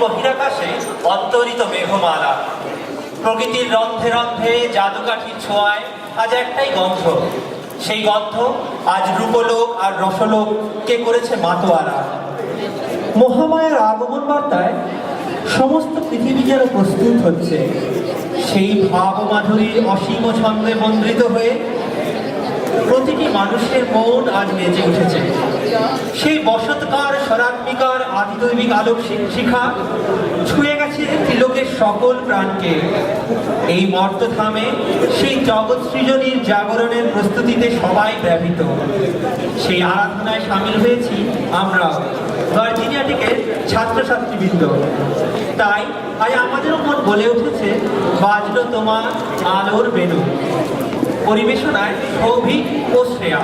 বহিরাকাশে অন্তরিত মেঘমালা, প্রকৃতির রন্ধ্রে রন্ধ্রে জাদুকাঠির ছোঁয়ায় আজ একটাই গন্ধ। সেই গন্ধ আজ রূপলোক আর রসলোককে করেছে মাতোয়ারা। মহামায়ার আগমন বার্তায় সমস্ত পৃথিবী যেন প্রস্তুত হচ্ছে। সেই ভাব মাধুরীর অসীম ছন্দে মন্দ্রিত হয়ে প্রতিটি মানুষের মন আজ বেজে উঠেছে। সেই বসতকার স্বরাত্মিকার আদিদৈবিক আলোক শিখা ছুঁয়ে গেছে ত্রিলোকের সকল প্রাণকে। এই মর্তধামে সেই জগৎ সৃজনীর জাগরণের প্রস্তুতিতে সবাই ব্যাপৃত। সেই আরাধনায় সামিল হয়েছি আমরাও, ভার্জিনিয়া টেকের ছাত্রছাত্রীবৃন্দ। তাই আজ আমাদের মন বলে উঠেছে, বাজলো তোমার আলোর বেনু। পরিবেশনায় সৌভিক ও শ্রেয়া।